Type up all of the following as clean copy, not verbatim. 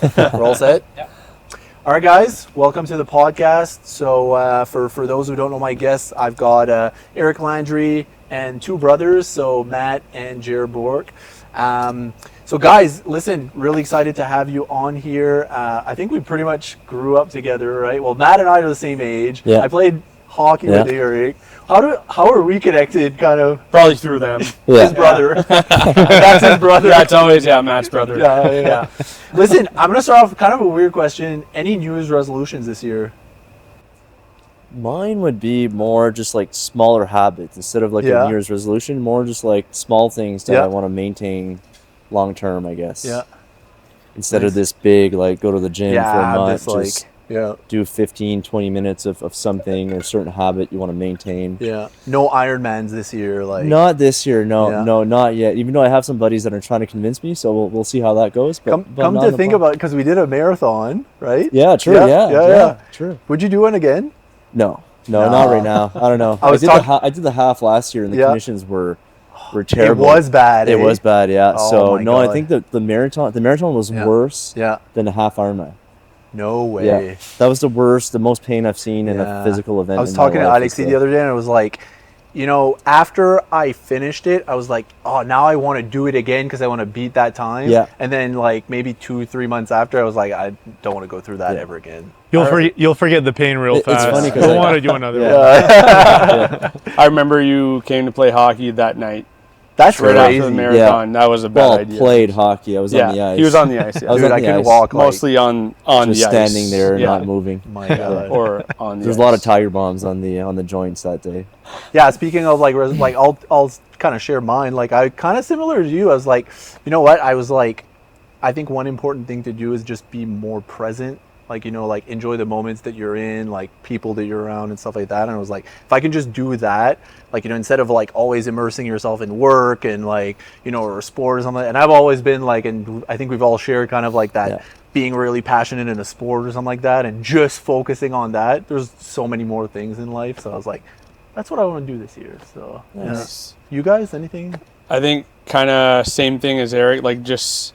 We're all set? Yeah. All right, guys, welcome to the podcast. So for those who don't know my guests, I've got Eric Landry and two brothers, so Matt and Jeremie Bourque. So guys, listen, really excited to have you on here. I think we pretty much grew up together, right? Well, Matt and I are the same age. Yeah. I played hockey with Eric. How are we connected, kind of? Probably through them. His brother. That's his brother. That's always, Matt's brother. Yeah. Listen, I'm going to start off with kind of a weird question. Any New Year's resolutions this year? Mine would be more just like smaller habits instead of like a New Year's resolution, more just like small things that I want to maintain long term, I guess. Yeah. Instead of this big, like go to the gym for a month, just do 15, 20 minutes of something or a certain habit you want to maintain. Yeah. No Ironmans this year, like. Not this year, no, not yet. Even though I have some buddies that are trying to convince me, so we'll see how that goes. But come to think about it, because we did a marathon, right? Yeah, true. Yeah, true. Would you do one again? No, not right now. I don't know. I did the half last year, and the conditions were terrible. It was bad. It was bad, yeah. Oh, so my God. God. I think that the marathon was worse than the half Ironman. No way. Yeah, that was the worst, the most pain I've seen in a physical event. I was talking to Alexi the other day, and I was like, after I finished it, I was like, oh, now I want to do it again because I want to beat that time. Yeah. And then like maybe 2-3 months after, I was like, I don't want to go through that ever again. You'll forget the pain real fast. It's funny because I want to do another one. I remember you came to play hockey that night. That's right crazy. after the marathon. That was a bad idea. Played hockey. I was on the ice. He was on the ice. Yeah. I couldn't walk. Mostly on just the ice. Standing there, not moving. My God. Or on the There's ice. a lot of tiger bombs on the joints that day. Yeah. Speaking of like I'll kind of share mine. Like I kind of similar to you. I was like, you know what? I was like, I think one important thing to do is just be more present. Like, like enjoy the moments that you're in, like people that you're around and stuff like that. And I was like, if I can just do that, like, instead of like always immersing yourself in work and like, or sport or something. And I've always been like, and I think we've all shared kind of like that, being really passionate in a sport or something like that and just focusing on that. There's so many more things in life. So I was like, that's what I want to do this year. So nice. You guys, anything? I think kind of same thing as Eric, like just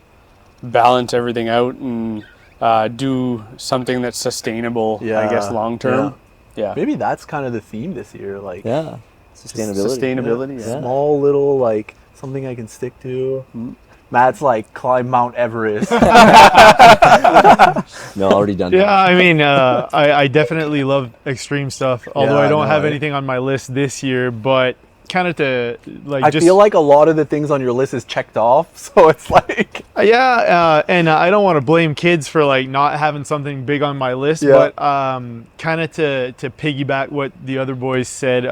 balance everything out and do something that's sustainable, I guess, long term. Yeah. Maybe that's kind of the theme this year. Like, sustainability. Yeah. Small little, like, something I can stick to. Matt's like, climb Mount Everest. No, already done that. Yeah, I mean, I definitely love extreme stuff, although I don't have anything on my list this year, but kind of to like I feel like a lot of the things on your list is checked off, so it's like and I don't want to blame kids for like not having something big on my list, but kind of to piggyback what the other boys said,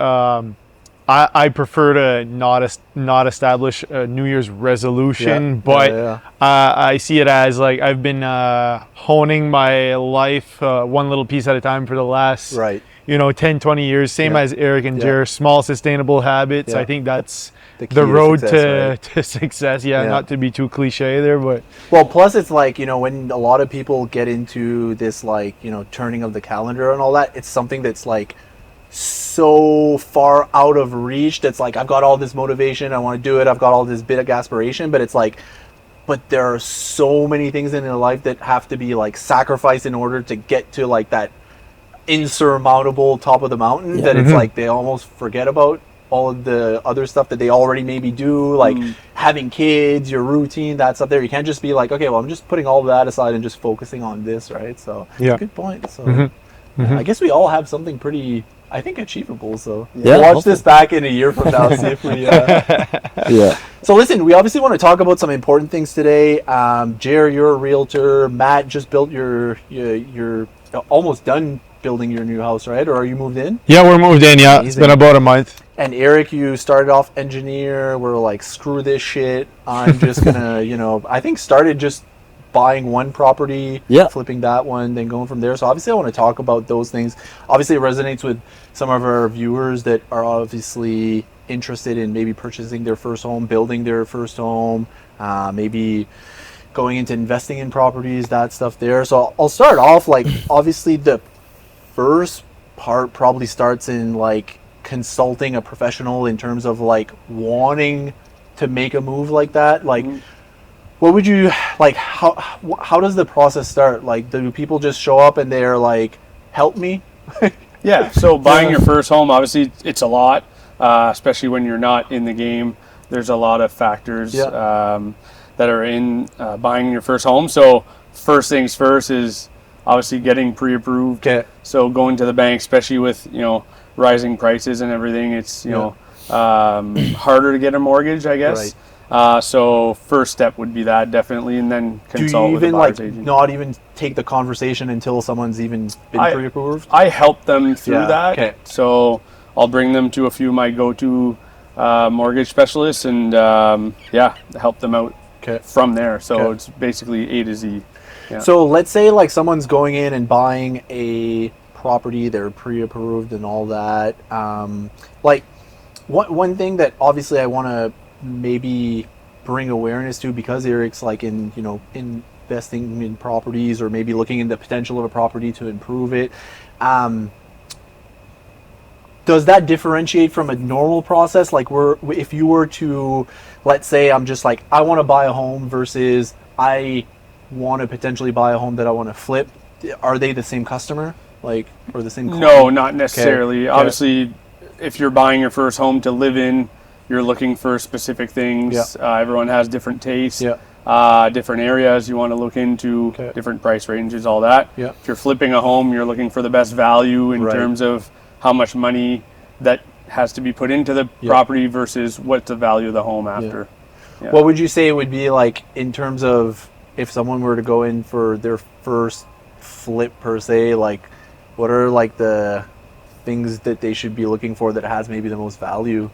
I prefer to not establish a New Year's resolution, but I see it as like I've been honing my life one little piece at a time for the last 10, 20 years, same as Eric and Jer, small sustainable habits. I think that's the road to success. Not to be too cliche there, but plus it's like, when a lot of people get into this, like, turning of the calendar and all that, it's something that's like so far out of reach. That's like, I've got all this motivation, I want to do it, I've got all this big aspiration, but it's like, but there are so many things in your life that have to be like sacrificed in order to get to like that insurmountable top of the mountain that it's like they almost forget about all of the other stuff that they already maybe do, like having kids, your routine, that stuff there. You can't just be like, okay, well, I'm just putting all of that aside and just focusing on this, right? So good point. So I guess we all have something pretty, I think, achievable. So watch this back in a year from now, see if we So listen, we obviously want to talk about some important things today. Jer, you're a realtor. Matt just built you're almost done building your new house, right? Or are you moved in? Yeah, we're moved in. Yeah, it's been about a month. And Eric, you started off engineer. We're like, screw this shit. I'm just gonna, I think started just buying one property, flipping that one, then going from there. So obviously I want to talk about those things. Obviously it resonates with some of our viewers that are obviously interested in maybe purchasing their first home, building their first home, maybe going into investing in properties, that stuff there. So I'll start off, like, obviously the first part probably starts in like consulting a professional in terms of like wanting to make a move like that. Like, What would you like? How does the process start? Like, do people just show up and they're like, "Help me"? Yeah. So buying your first home, obviously, it's a lot, especially when you're not in the game. There's a lot of factors that are in buying your first home. So first things first is obviously getting pre-approved. Okay. So going to the bank, especially with rising prices and everything, it's harder to get a mortgage, I guess. Right. So first step would be that, definitely, and then consult with the buyer's agent. Not even take the conversation until someone's even been pre-approved? I help them through that. Okay. So I'll bring them to a few of my go-to mortgage specialists and help them out from there. So it's basically A to Z. Yeah. So let's say like someone's going in and buying a property, they're pre-approved and all that. Like one thing that obviously I want to maybe bring awareness to, because Eric's like in investing in properties or maybe looking into the potential of a property to improve it. Does that differentiate from a normal process? Like if you were to, let's say I'm just like, I want to buy a home versus I want to potentially buy a home that I want to flip. Are they the same customer? Like, or the same client? No, not necessarily. Obviously, if you're buying your first home to live in, you're looking for specific things. Everyone has different tastes, different areas you want to look into, different price ranges, all that. If you're flipping a home, you're looking for the best value in terms of how much money that has to be put into the property versus what's the value of the home after. What would you say it would be like in terms of if someone were to go in for their first flip per se, like what are like the things that they should be looking for that has maybe the most value?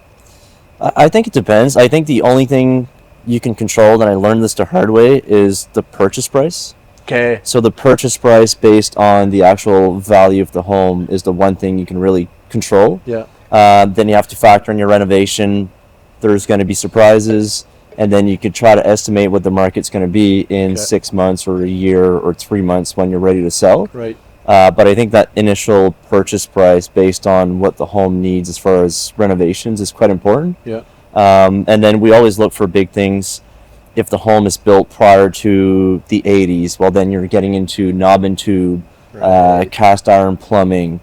I think it depends. I think the only thing you can control, and I learned this the hard way, is the purchase price. Okay. So the purchase price based on the actual value of the home is the one thing you can really control. Yeah. Then you have to factor in your renovation. There's going to be surprises. And then you could try to estimate what the market's going to be in 6 months or a year or 3 months when you're ready to sell. Right. But I think that initial purchase price based on what the home needs as far as renovations is quite important. Yeah. And then we always look for big things. If the home is built prior to the 80s, well, then you're getting into knob and tube, cast iron plumbing,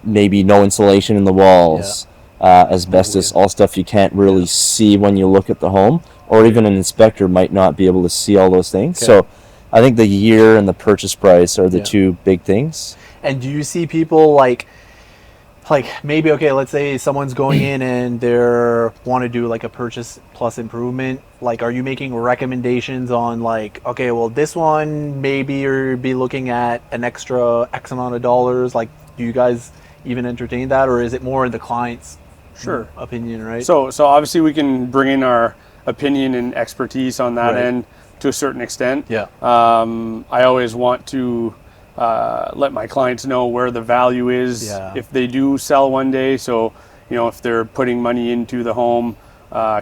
maybe no insulation in the walls. Asbestos, all stuff you can't really see when you look at the home, or even an inspector might not be able to see all those things. So I think the year and the purchase price are the two big things. And do you see people like maybe, okay, let's say someone's going in and they want to do like a purchase plus improvement. Like, are you making recommendations on like, okay, well, this one maybe you'll be looking at an extra X amount of dollars? Like, do you guys even entertain that, or is it more in the client's opinion, right? So obviously we can bring in our opinion and expertise on that end to a certain extent. I always want to let my clients know where the value is if they do sell one day. So if they're putting money into the home,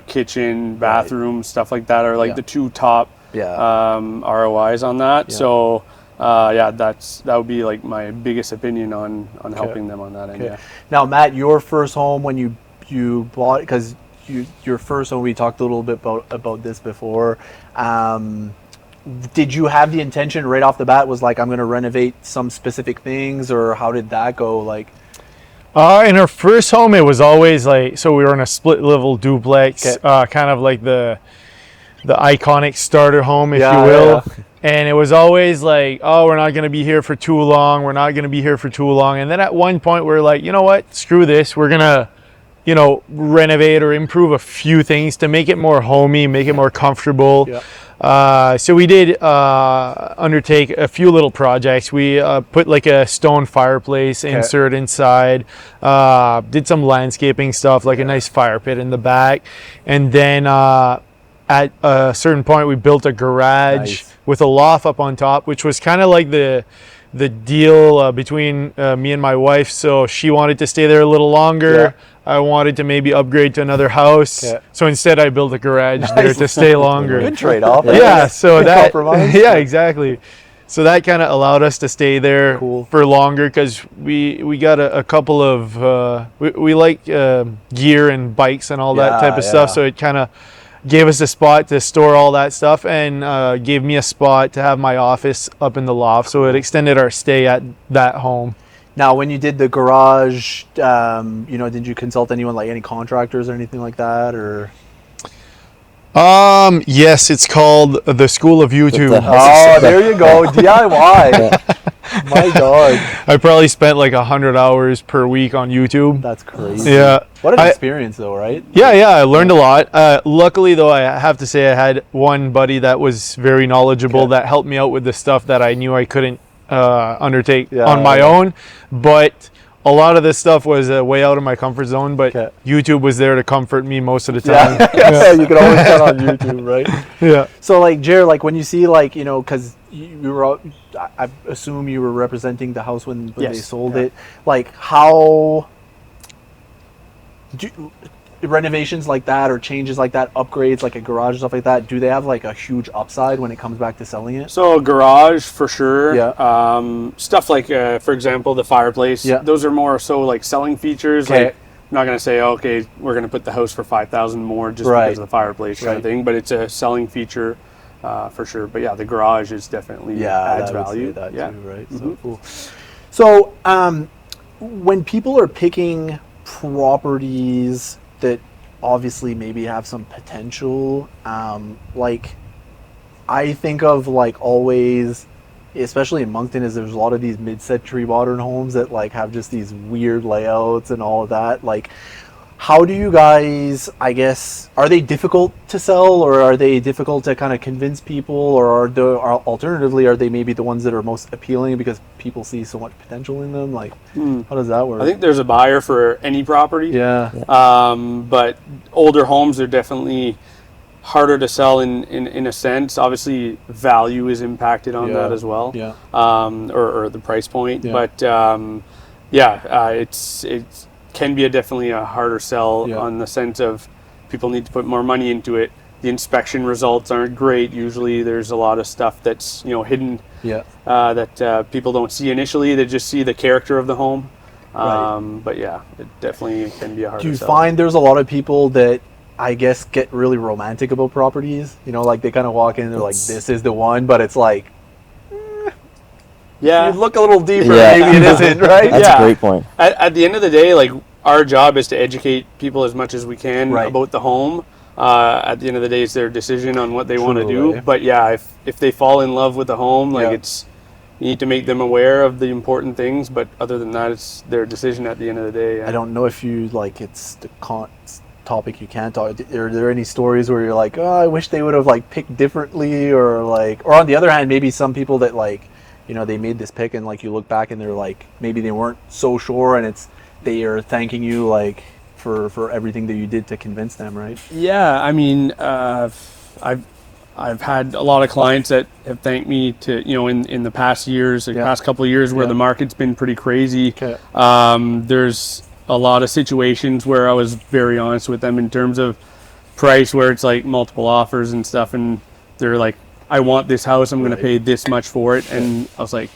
kitchen, bathroom, stuff like that are like the two top ROIs on that. So that would be like my biggest opinion on helping them on that end. Now, Matt, your first home when you bought, because your first home, we talked a little bit about this before. Did you have the intention right off the bat was like, I'm going to renovate some specific things, or how did that go? Like, in our first home, it was always like, so we were in a split level duplex, kind of like the iconic starter home, if you will. And it was always like, oh, we're not going to be here for too long. We're not going to be here for too long. And then at one point we're like, you know what, screw this. We're going to, renovate or improve a few things to make it more homey, make it more comfortable. So we did undertake a few little projects. We put like a stone fireplace insert inside, did some landscaping stuff, like a nice fire pit in the back. And then at a certain point, we built a garage with a loft up on top, which was kind of like the deal between me and my wife. So she wanted to stay there a little longer. I wanted to maybe upgrade to another house. So instead, I built a garage there to stay longer. Good trade-off. So that, exactly. So that kind of allowed us to stay there for longer, because we got a couple of we like gear and bikes and all that type of stuff. So it kind of gave us a spot to store all that stuff, and gave me a spot to have my office up in the loft. So it extended our stay at that home. Now, when you did the garage, did you consult anyone, like any contractors or anything like that, or? Yes, it's called the School of YouTube. Oh, there you go, DIY. My God, I probably spent like 100 hours per week on YouTube. That's crazy. Yeah, what an experience, though, right? Yeah, I learned a lot. Luckily, though, I have to say I had one buddy that was very knowledgeable that helped me out with the stuff that I knew I couldn't undertake on my own. But a lot of this stuff was way out of my comfort zone, but YouTube was there to comfort me most of the time. Yeah, you can always count on YouTube, right? Yeah. So, like, Jared, like, when you see, like, because you were out, I assume you were representing the house when they sold it. Like, how renovations like that or changes like that, upgrades like a garage and stuff like that, do they have like a huge upside when it comes back to selling it? So a garage for sure. Yeah. Stuff like, for example, the fireplace. Yeah. Those are more so like selling features. Okay. Like, I'm not going to say, okay, we're going to put the house for $5,000 more just because of the fireplace kind of thing, but it's a selling feature for sure. But yeah, the garage is definitely adds value. That too, right? So cool. So when people are picking properties that obviously maybe have some potential, like I think of like always, especially in Moncton, is there's a lot of these mid-century modern homes that like have just these weird layouts and all of that. Like, how do you guys, I guess, are they difficult to sell, or are they difficult to kind of convince people, or alternatively, are they maybe the ones that are most appealing because people see so much potential in them? Like, how does that work? I think there's a buyer for any property. Yeah. But older homes are definitely harder to sell in a sense. Obviously, value is impacted on that as well. Yeah. Or the price point. Yeah. But it's can be definitely a harder sell on the sense of people need to put more money into it. The inspection results aren't great. Usually there's a lot of stuff that's hidden that people don't see initially. They just see the character of the home. But yeah, it definitely can be a harder sell. Do you find there's a lot of people that I guess get really romantic about properties? Like they kind of walk in and they're like, this is the one, but it's like, you look a little deeper, maybe it isn't, right? That's a great point. At the end of the day, like, our job is to educate people as much as we can about the home. At the end of the day, it's their decision on what they want to do. But yeah, if they fall in love with the home, like you need to make them aware of the important things. But other than that, it's their decision at the end of the day. I don't know if you like it's the topic you can't talk. Are there any stories where you're like, oh, I wish they would have like picked differently, or on the other hand, maybe some people that like, they made this pick and like you look back and they're like, maybe they weren't so sure, and they are thanking you like for everything that you did to convince them, right? Yeah, I mean, I've had a lot of clients that have thanked me to in the past years, past couple of years where the market's been pretty crazy. Okay. There's a lot of situations where I was very honest with them in terms of price, where it's like multiple offers and stuff, and they're like, I want this house, I'm going to pay this much for it. And I was like,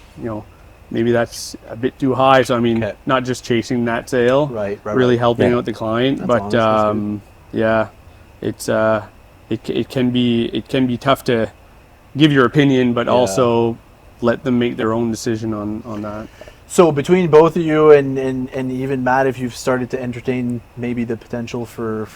maybe that's a bit too high. So, I mean, not just chasing that sale, really helping out the client. That's but it can be tough to give your opinion, but also let them make their own decision on that. So between both of you and even Matt, if you've started to entertain maybe the potential for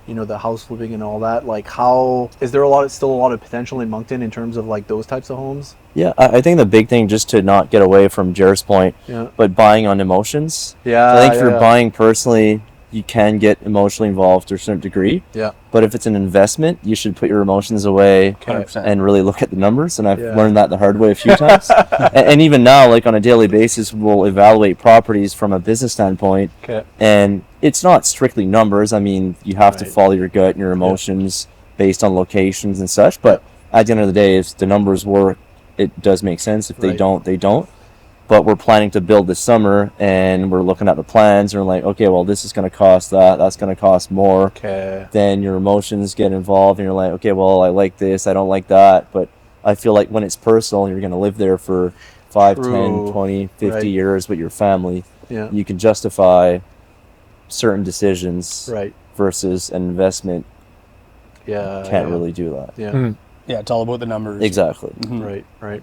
the house flipping and all that, like how is there still a lot of potential in Moncton in terms of like those types of homes? Yeah, I think the big thing, just to not get away from Jared's point, but buying on emotions. Yeah, so I think if you're buying personally, you can get emotionally involved to a certain degree. Yeah. But if it's an investment, you should put your emotions away and really look at the numbers. And I've learned that the hard way a few times. And even now, like on a daily basis, we'll evaluate properties from a business standpoint. Okay. And it's not strictly numbers. I mean, you have to follow your gut and your emotions based on locations and such. But at the end of the day, if the numbers work, it does make sense. If they don't, they don't. But we're planning to build this summer, and we're looking at the plans, and we're like, okay, well, this is going to cost that's going to cost more. Okay. Then your emotions get involved, and you're like, okay, well, I like this, I don't like that. But I feel like when it's personal, you're going to live there for 5, 10, 20, 50 years with your family. Yeah. You can justify certain decisions versus an investment can't really do that. Yeah, it's all about the numbers. Exactly. Right.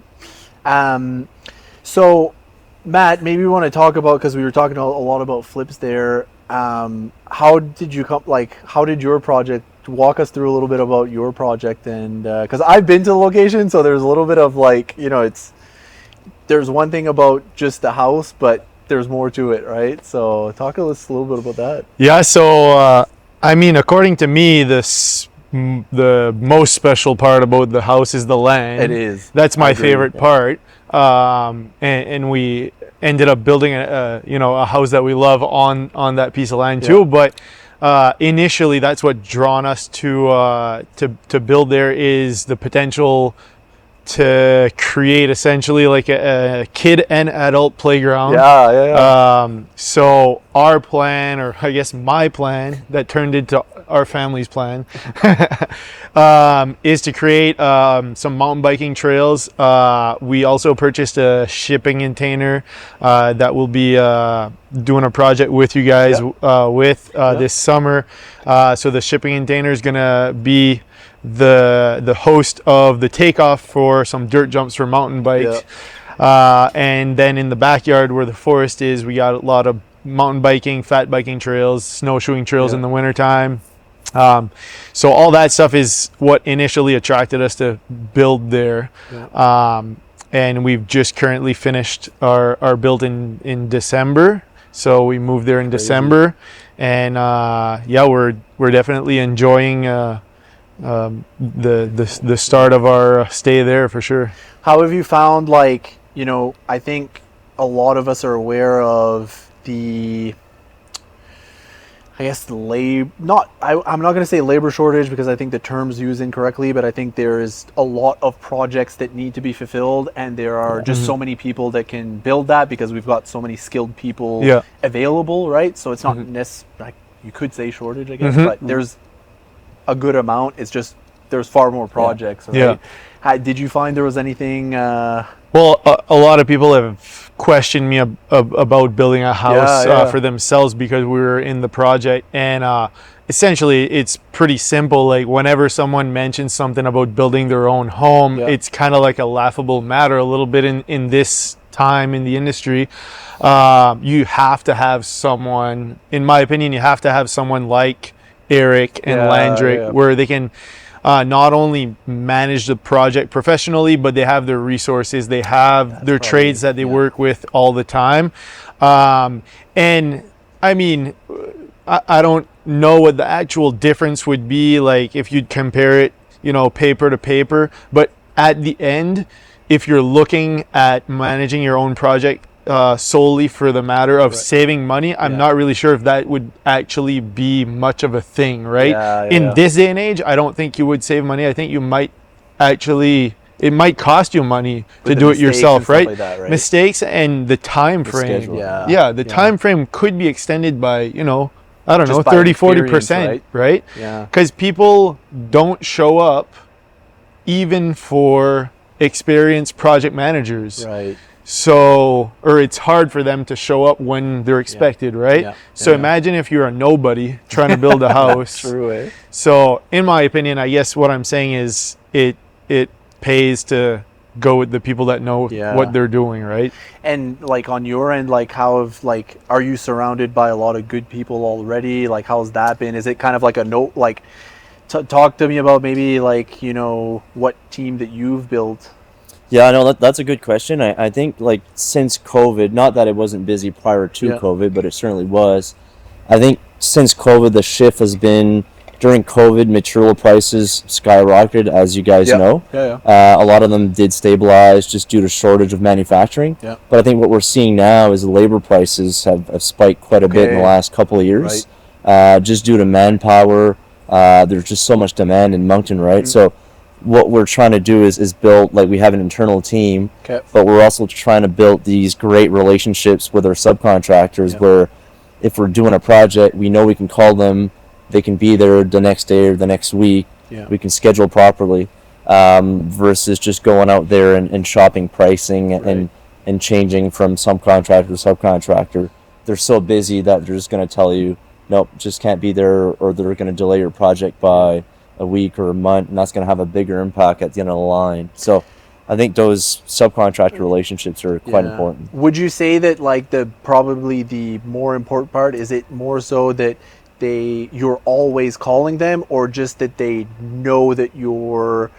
So, Matt, maybe we want to talk about, because we were talking a lot about flips there. How did you come? Like, how did your project? Walk us through a little bit about your project, and because I've been to the location, so there's a little bit of like, there's one thing about just the house, but there's more to it, right? So talk to us a little bit about that. Yeah. So I mean, according to me, the most special part about the house is the land. It is. That's my favorite part. And we ended up building a house that we love on that piece of land too. But initially, that's what drawn us to build there, is the potential to create essentially like a kid and adult playground. So our plan, or I guess my plan that turned into our family's plan, is to create some mountain biking trails. We also purchased a shipping container that will be doing a project with you guys this summer. So the shipping container is gonna be the host of the takeoff for some dirt jumps for mountain bikes. And then in the backyard where the forest is, we got a lot of mountain biking, fat biking trails, snowshoeing trails in the wintertime. So all that stuff is what initially attracted us to build there. And we've just currently finished our build in December. So we moved there in December, and we're definitely enjoying the start of our stay there for sure. How have you found, like, I think a lot of us are aware of I'm not going to say labor shortage, because I think the term's used incorrectly, but I think there is a lot of projects that need to be fulfilled, and there are just so many people that can build that, because we've got so many skilled people available, right? So it's not necessarily, you could say shortage, I guess, but there's a good amount. It's just there's far more projects, right? Did you find there was anything? Well, a lot of people have questioned me about building a house for themselves because we were in the project, and essentially it's pretty simple. Like, whenever someone mentions something about building their own home, it's kind of like a laughable matter a little bit in this time in the industry. You have to have someone, in my opinion, like Eric and Landrik, where they can not only manage the project professionally, but they have their resources, they have their trades that they work with all the time. And I mean, I don't know what the actual difference would be, like if you'd compare it, paper to paper, but at the end, if you're looking at managing your own project solely for the matter of saving money, I'm not really sure if that would actually be much of a thing, right? In this day and age, I don't think you would save money. I think you might actually, it might cost you money to do it yourself, right? Like that, right? Mistakes and the time frame. The time frame could be extended by, I don't know, 30-40%, right? Because people don't show up even for experienced project managers. Right. So, or it's hard for them to show up when they're expected, right? So imagine if you're a nobody trying to build a house. True, eh? So in my opinion, I guess what I'm saying is it pays to go with the people that know what they're doing, right? And like on your end, like are you surrounded by a lot of good people already? Like, how's that been? Is it kind of like a note, like talk to me about maybe like, what team that you've built? Yeah, no, that's a good question. I think like since COVID, not that it wasn't busy prior to COVID, but it certainly was. I think since COVID, the shift has been, during COVID, material prices skyrocketed, as you guys know. A lot of them did stabilize just due to shortage of manufacturing. But I think what we're seeing now is the labor prices have spiked quite a bit in the last couple of years. Just due to manpower, there's just so much demand in Moncton, right? So what we're trying to do is build, like, we have an internal team, but we're also trying to build these great relationships with our subcontractors, where if we're doing a project, we know we can call them, they can be there the next day or the next week, we can schedule properly, versus just going out there and shopping pricing and changing from subcontractor to subcontractor. They're so busy that they're just going to tell you, nope, just can't be there, or they're going to delay your project by a week or a month, and that's going to have a bigger impact at the end of the line. So I think those subcontractor relationships are quite important. Would you say that like probably the more important part, is it more so that you're always calling them, or just that they know that you're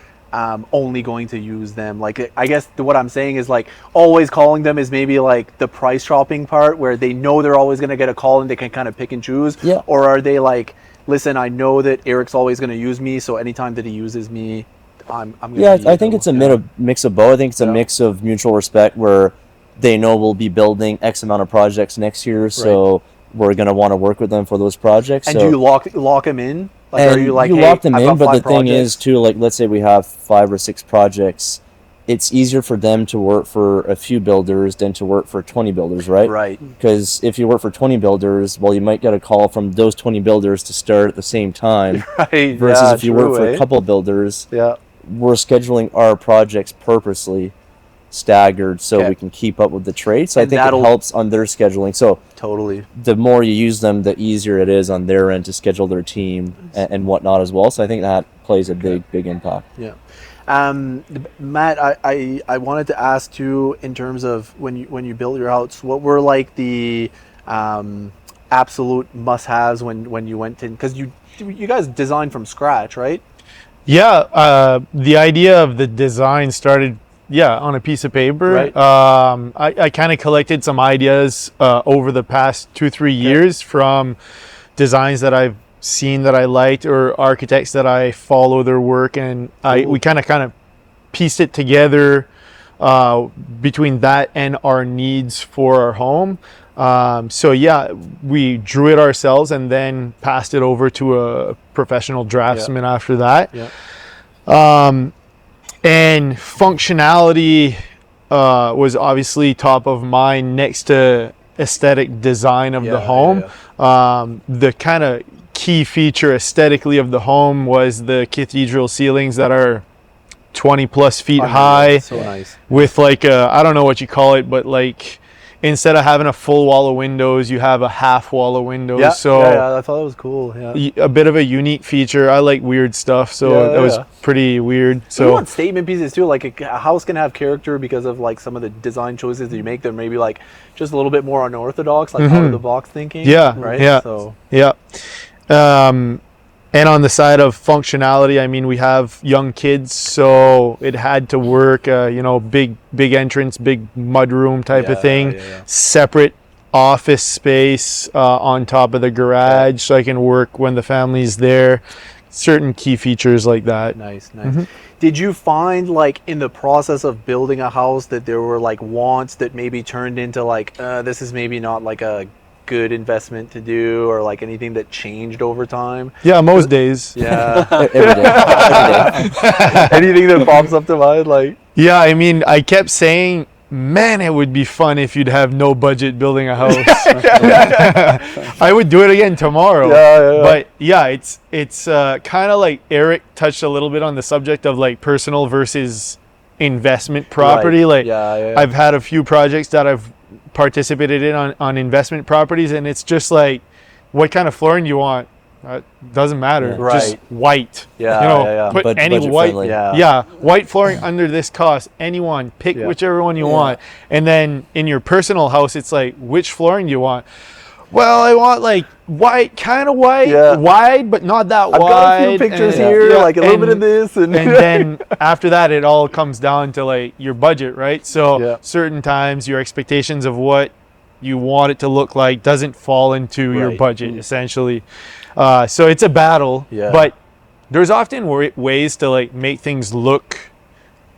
only going to use them? Like, I guess what I'm saying is like always calling them is maybe like the price shopping part, where they know they're always going to get a call and they can kind of pick and choose. Yeah. Or are they like, listen, I know that Eric's always going to use me, so anytime that he uses me, I'm going to I think it's a mix of both. I think it's a mix of mutual respect, where they know we'll be building X amount of projects next year, so we're going to want to work with them for those projects. And so, do you lock them in? Like, and are you like, you hey, lock them I've in, got but 5 the thing projects? is too, like, let's say we have 5 or 6 projects, it's easier for them to work for a few builders than to work for 20 builders, right? Right. Because if you work for 20 builders, well, you might get a call from those 20 builders to start at the same time. Right. Versus Yeah, if you true, work for a couple builders, yeah, we're scheduling our projects purposely staggered so we can keep up with the trade. So I think it helps on their scheduling. So totally, the more you use them, the easier it is on their end to schedule their team and whatnot as well. So I think that plays a big impact. Yeah. Matt, I wanted to ask too, in terms of when you built your house, what were like the absolute must-haves when you went in, because you guys designed from scratch, right? Yeah, the idea of the design started on a piece of paper. Right. I kind of collected some ideas over the past 2-3 years from designs that I've seen that I liked, or architects that I follow their work, and we kind of pieced it together between that and our needs for our home. So we drew it ourselves and then passed it over to a professional draftsman after that. And functionality was obviously top of mind next to aesthetic design of the home. The kind of key feature aesthetically of the home was the cathedral ceilings that are 20 plus feet high. So nice. With like I don't know what you call it, but like instead of having a full wall of windows, you have a half wall of windows. Yeah, so I thought it was cool. Yeah. A bit of a unique feature. I like weird stuff, so that was pretty weird. So you want statement pieces too. Like a house can have character because of like some of the design choices that you make. That maybe like just a little bit more unorthodox, like out of the box thinking. Yeah. Right. Yeah. So and on the side of functionality, I mean, we have young kids, so it had to work. Big entrance, big mudroom type of thing. Separate office space on top of the garage, so I can work when the family's there. Certain key features like that. Nice. Did you find like in the process of building a house that there were like wants that maybe turned into like this is maybe not like a good investment to do, or like anything that changed over time? Yeah, most days. Yeah. Every day. Anything that pops up to mind, like? Yeah, I mean, I kept saying, man, it would be fun if you'd have no budget building a house. I would do it again tomorrow. But it's kind of like Eric touched a little bit on the subject of like personal versus investment property. Right. Like I've had a few projects that I've participated in on investment properties, and it's just like, what kind of flooring you want? Doesn't matter. Right. Just white. Put But any budget white. friendly. White flooring under this cost. Anyone, pick whichever one you want. And then in your personal house, it's like, which flooring do you want? Well, I want like white, kind of white, wide, but not that wide. I've got a few pictures here, like a little bit of this. And then after that, it all comes down to like your budget, right? So certain times your expectations of what you want it to look like doesn't fall into your budget, essentially. So it's a battle, but there's often ways to like make things look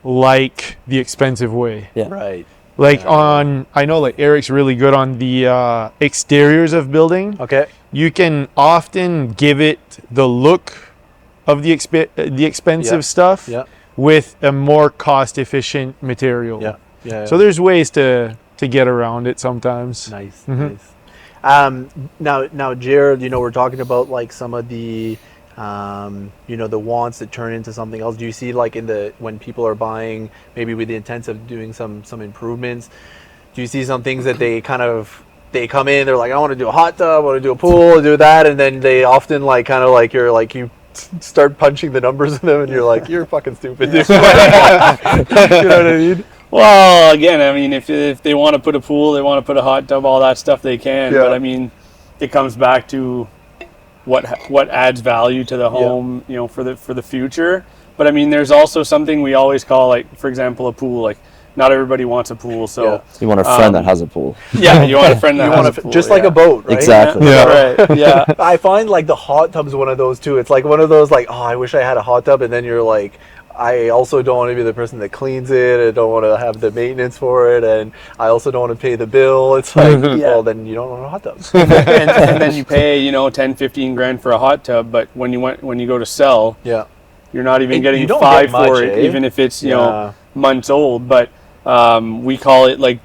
like the expensive way. Right. Like I know like Eric's really good on the exteriors of building. Okay. You can often give it the look of the expensive stuff with a more cost efficient material. So there's ways to get around it sometimes. Nice. Now, Jared, we're talking about like some of the the wants that turn into something else. Do you see like when people are buying maybe with the intent of doing some improvements, do you see some things that they come in, they're like, I want to do a hot tub, I want to do a pool, do that, and then they often like kind of like you start punching the numbers in them, and you're like, you're fucking stupid, dude. You know what I mean? Well, again, I mean, if they want to put a pool, they want to put a hot tub, all that stuff, they can. Yeah. But I mean, it comes back to what adds value to the home, you know, for the future. But I mean, there's also something we always call, like, for example, a pool. Like, not everybody wants a pool, so You want a friend that has a pool. yeah, you want a friend that has a pool, just like a boat, right? Exactly. Yeah, right. Yeah. I find like the hot tub's one of those too. It's like one of those like, oh, I wish I had a hot tub, and then you're like, I also don't want to be the person that cleans it. I don't want to have the maintenance for it, and I also don't want to pay the bill. It's like, well, then you don't want a hot tub. and then you pay, you know, 10, 15 grand for a hot tub, but when you go to sell, Yeah. you're not even getting you don't $5 get much, for it, eh? even if it's, you know, months old. But we call it like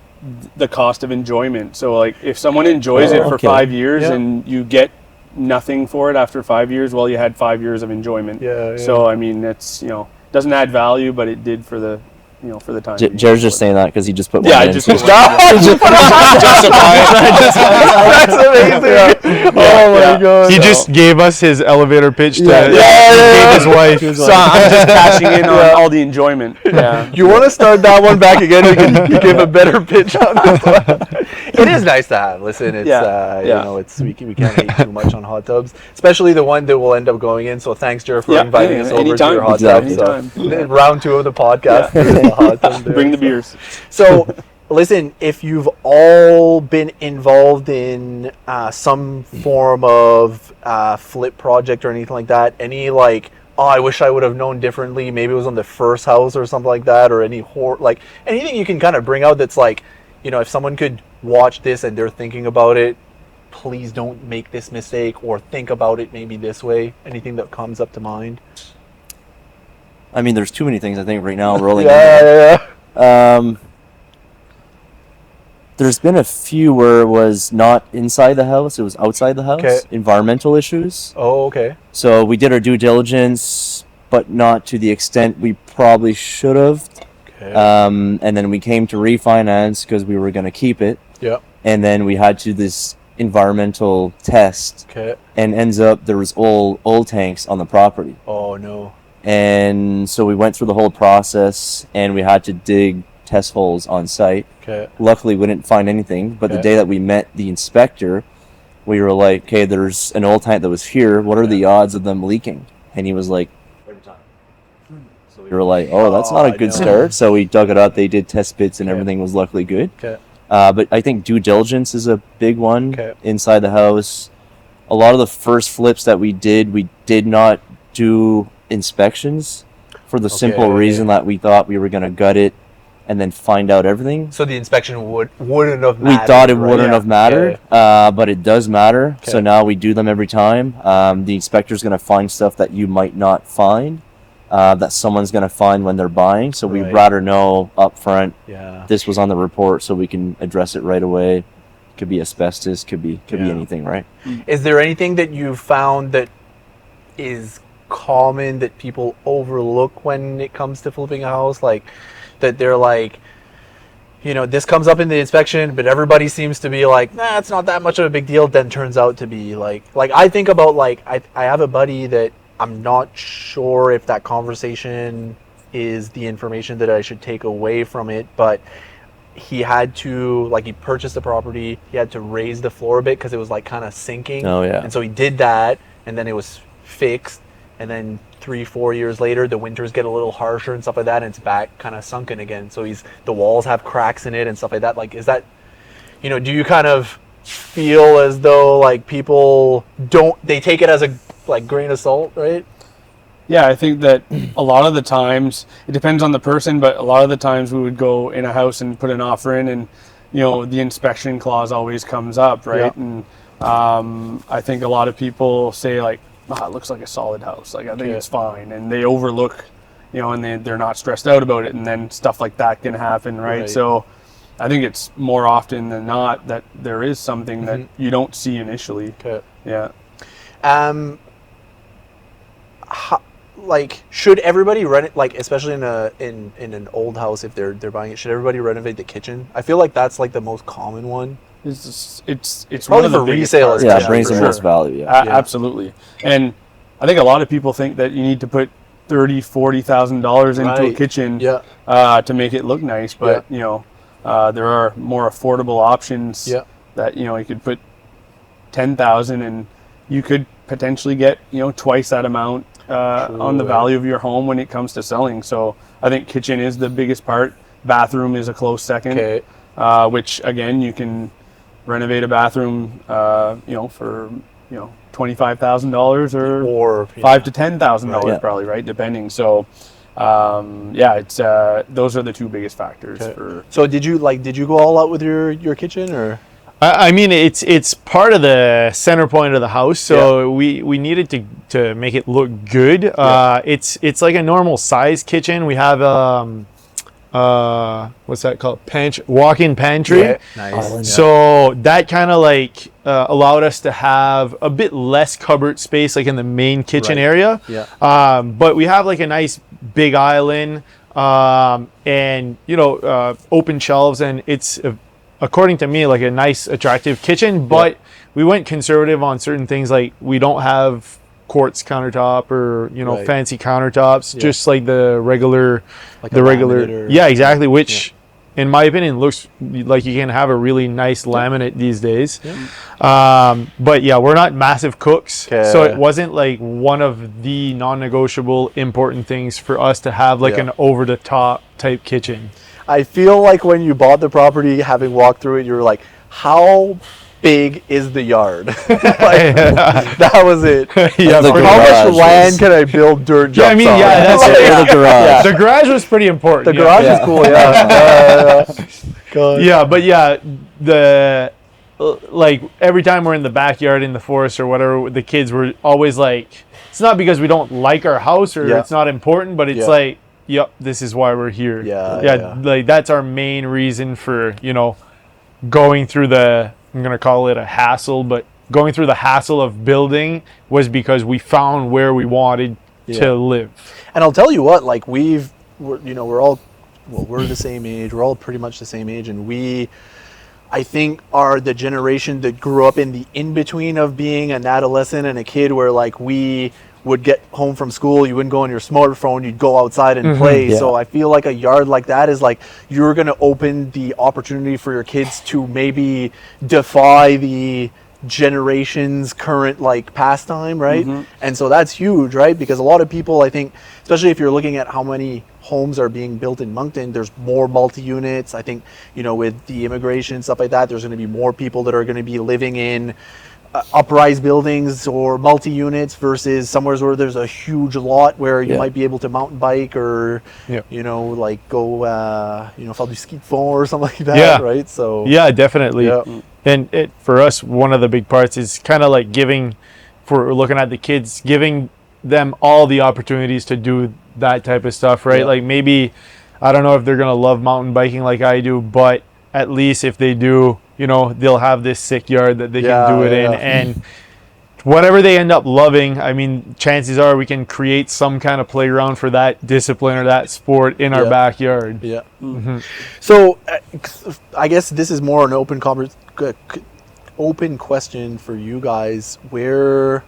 the cost of enjoyment. So like if someone enjoys it for 5 years and you get nothing for it after 5 years, well, you had 5 years of enjoyment. Yeah. So I mean, it's, you know, doesn't add value, but it did for the, you know, for the time. Jared's just saying that because he just put one Yeah, I in. just So- That's amazing. Oh my god. He just gave us his elevator pitch to Yeah. his wife. So I'm just cashing in on all the enjoyment. Yeah. You want to start that one back again? We can give a better pitch on this one. It is nice to have. Listen, it's you know, it's we can't hate too much on hot tubs, especially the one that we'll end up going in. So thanks, Jer, for inviting us over to your hot tub. Anytime. So, round 2 of the podcast. The hot tub there. Bring the beers. So, listen, if you've all been involved in some form of flip project or anything like that, any like, oh, I wish I would have known differently, maybe it was on the first house or something like that, or any like anything you can kind of bring out that's like, you know, if someone could watch this and they're thinking about it, please don't make this mistake, or think about it maybe this way. Anything that comes up to mind? I mean, there's too many things I think right now rolling. There's been a few where it was not inside the house, it was outside the house. Okay. Environmental issues. Oh, okay. So we did our due diligence, but not to the extent we probably should have. Okay. And then we came to refinance because we were going to keep it. Yep. And then we had to do this environmental test. Okay. And ends up there was old tanks on the property. Oh no. And so we went through the whole process, and we had to dig test holes on site. Okay. Luckily, we didn't find anything. But the day that we met the inspector, we were like, "Okay, there's an old tank that was here. What are the odds of them leaking?" And he was like, "So we were like, oh, that's not a good start." So we dug it up. They did test bits, and everything was luckily good. Okay. But I think due diligence is a big one inside the house. A lot of the first flips that we did not do inspections for the simple reason that we thought we were going to gut it and then find out everything. So the inspection wouldn't have mattered. We thought it wouldn't have mattered, but it does matter. Okay. So now we do them every time. The inspector's going to find stuff that you might not find, that someone's going to find when they're buying. So we'd rather know up front, this was on the report, so we can address it right away. Could be asbestos, could be anything, right? Is there anything that you found that is common that people overlook when it comes to flipping a house? Like, that they're like, you know, this comes up in the inspection, but everybody seems to be like, nah, it's not that much of a big deal, then turns out to be like I think about, like, I have a buddy that I'm not sure if that conversation is the information that I should take away from it, but he had to, like, he purchased the property, he had to raise the floor a bit because it was like kind of sinking. Oh yeah. And so he did that, and then it was fixed, and then 3-4 years later the winters get a little harsher and stuff like that, and it's back kind of sunken again. So the walls have cracks in it and stuff like that. Like, is that, you know, do you kind of feel as though, like, people they take it as a, like, grain of salt, right? Yeah, I think that a lot of the times, it depends on the person, but a lot of the times we would go in a house and put an offer in, and, you know, the inspection clause always comes up, right? Yeah. And I think a lot of people say, like, it looks like a solid house, like, I think it's fine, and they overlook, you know, and they're not stressed out about it, and then stuff like that can happen, right? So I think it's more often than not that there is something that you don't see initially. Okay. Yeah. Like, should everybody run it, like, especially in an old house, if they're buying it, should everybody renovate the kitchen? I feel like that's, like, the most common one. It's probably one of the for biggest resale. parts. Yeah, it brings the most value. Absolutely. And I think a lot of people think that you need to put $30,000-$40,000 into a kitchen to make it look nice, but you know, there are more affordable options that, you know, you could put $10,000 and you could potentially get, you know, twice that amount on the value of your home when it comes to selling. So I think kitchen is the biggest part. Bathroom is a close second, which again, you can renovate a bathroom, you know, for, you know, $25,000 or $5,000 to $10,000 probably, right, depending. So it's those are the two biggest factors. So did you go all out with your kitchen, or? I mean, it's part of the center point of the house, so we needed to make it look good. It's like a normal size kitchen. We have what's that called? Walk-in pantry. Nice. So that kind of like allowed us to have a bit less cupboard space, like in the main kitchen area. But we have like a nice big island, and you know, open shelves, and it's according to me like a nice, attractive kitchen. But we went conservative on certain things, like we don't have quartz countertop or, you know, fancy countertops, just like the regular, like exactly, which in my opinion looks like you can have a really nice laminate these days. But yeah, we're not massive cooks, so it wasn't like one of the non-negotiable important things for us to have like an over-the-top type kitchen. I feel like when you bought the property, having walked through it, you were like, how big is the yard? That was it. How much land can I build dirt jumps I mean, on? that's the garage. The garage was pretty important. The garage is cool, but the like every time we're in the backyard in the forest or whatever, the kids were always like, it's not because we don't like our house or it's not important, but it's like, yep, this is why we're here. Like that's our main reason for, you know, going through the, I'm going to call it a hassle, but going through the hassle of building was because we found where we wanted to live. And I'll tell you what, like we're the same age. We're all pretty much the same age. And I think, are the generation that grew up in the in-between of being an adolescent and a kid, where like we would get home from school, you wouldn't go on your smartphone, you'd go outside and play. So I feel like a yard like that is like, you're going to open the opportunity for your kids to maybe defy the generation's current like pastime, right? And so that's huge, right? Because a lot of people, I think, especially if you're looking at how many homes are being built in Moncton, there's more multi-units. I think, you know, with the immigration, stuff like that, there's going to be more people that are going to be living in uprise buildings or multi-units versus somewhere where there's a huge lot where you might be able to mountain bike or you know, like go you know, faire du ski de fond or something like that, right? So definitely. And for us, one of the big parts is kind of like giving, for looking at the kids, giving them all the opportunities to do that type of stuff, right? Like maybe, I don't know if they're gonna love mountain biking like I do, but at least if they do, you know, they'll have this sick yard that they can do it in. And whatever they end up loving, I mean, chances are we can create some kind of playground for that discipline or that sport in our backyard. So I guess this is more an open question for you guys. Where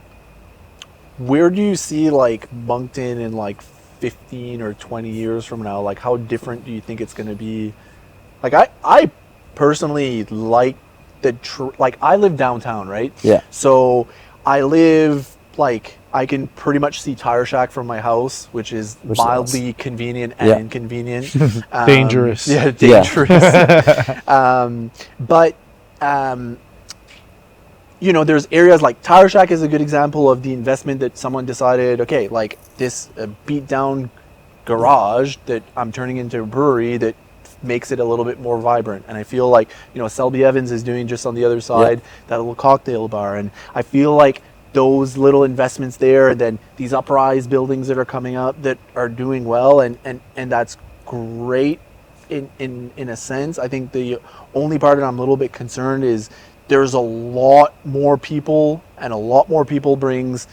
do you see like Moncton in like 15 or 20 years from now? Like, how different do you think it's going to be? Like I personally like like I live downtown, right? So I live like, I can pretty much see Tire Shack from my house, which is mildly convenient and inconvenient. Dangerous. Dangerous. But you know, there's areas like Tire Shack is a good example of the investment that someone decided, okay, like this beat down garage that I'm turning into a brewery that makes it a little bit more vibrant. And I feel like, you know, Selby Evans is doing just on the other side that little cocktail bar, and I feel like those little investments there, and then these uprise buildings that are coming up that are doing well, and that's great in a sense. I think the only part that I'm a little bit concerned is there's a lot more people, and a lot more people brings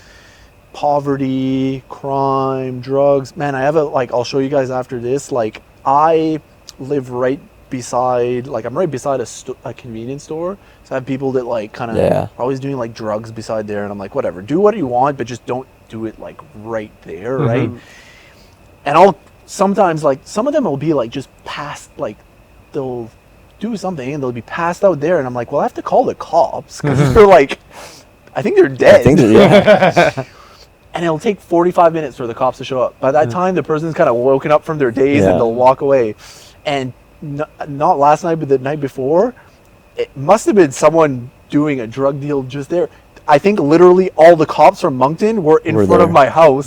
poverty, crime, drugs. Man, I have I'll show you guys after this, like I live right beside, like I'm right beside a convenience store. So I have people that like kind of are always doing like drugs beside there, and I'm like, whatever, do what you want, but just don't do it like right there, right? And I'll sometimes, like, some of them will be like just past, like they'll do something and they'll be passed out there, and I'm like, well, I have to call the cops because they're like, I think they're dead. And it'll take 45 minutes for the cops to show up. By that time, the person's kind of woken up from their daze and they'll walk away. And not last night, but the night before, it must have been someone doing a drug deal just there. I think literally all the cops from Moncton were in front of my house.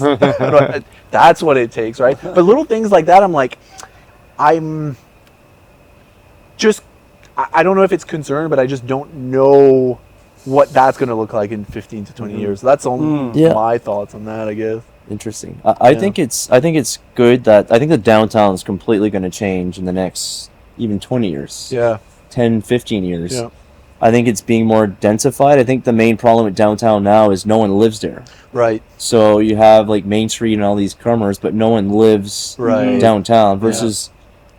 That's what it takes, right? But little things like that, I'm like, I don't know if it's concern, but I just don't know what that's going to look like in 15 to 20 years. That's only my thoughts on that, I guess. Interesting. I think it's good that I think the downtown is completely going to change in the next even 20 years. 10, 15 years. I think it's being more densified. I think the main problem with downtown now is no one lives there. Right. So you have like Main Street and all these commerce, but no one lives downtown versus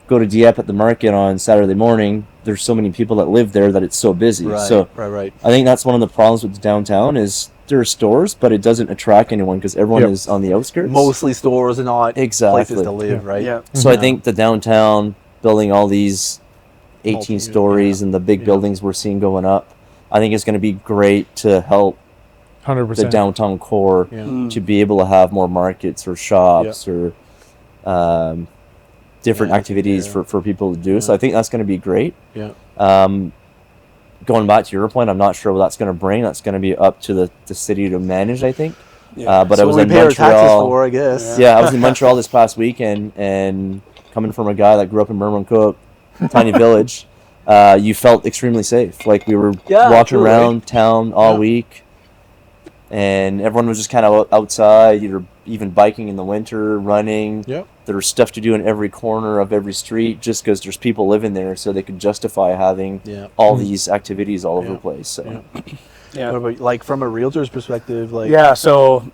go to Dieppe at the market on Saturday morning. There's so many people that live there that it's so busy. So I think that's one of the problems with downtown is there are stores, but it doesn't attract anyone because everyone is on the outskirts. Mostly stores and not places to live, right? So I think the downtown building all these 18 stories and the big buildings we're seeing going up, I think it's going to be great to help 100%. the downtown core to be able to have more markets or shops or different activities for people to do. So I think that's going to be great. Going back to your point, I'm not sure what that's going to bring. That's going to be up to the city to manage, I think. But I was in Montreal. For, I guess. I was in Montreal this past weekend, and coming from a guy that grew up in Mermoncook, tiny village, you felt extremely safe. Like we were walking around town all week, and everyone was just kind of outside, either even biking in the winter, running. There was stuff to do in every corner of every street just because there's people living there, so they could justify having all these activities all over the place. So, what about, like, from a realtor's perspective? Like, so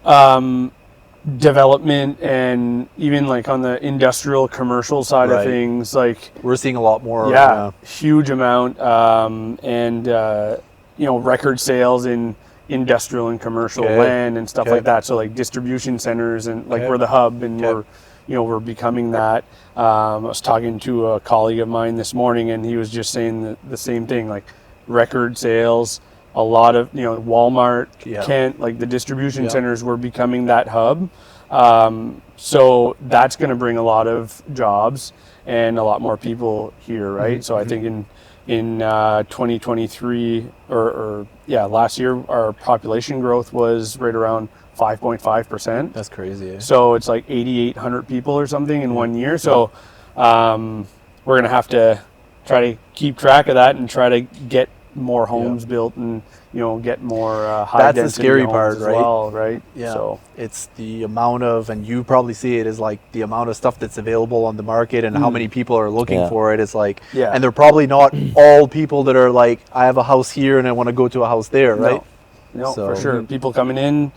development and even like on the industrial commercial side of things, like we're seeing a lot more. Huge amount, and record sales in industrial and commercial land and stuff like that. So like distribution centers and like we're the hub, and we're becoming that. I was talking to a colleague of mine this morning, and he was just saying the same thing, like record sales. A lot of Walmart, Kent, like the distribution centers were becoming that hub. So that's going to bring a lot of jobs and a lot more people here, right? So I think in 2023 or last year, our population growth was right around 5.5%. That's crazy. So it's like 8,800 people or something in 1 year. So we're going to have to try to keep track of that and try to get more homes built and get more high density. That's the scary part, right? Well, right? So it's the amount of, and you probably see it as like the amount of stuff that's available on the market and how many people are looking for it. It's like, and they're probably not all people that are like, I have a house here and I want to go to a house there, right? No, for sure. People coming in,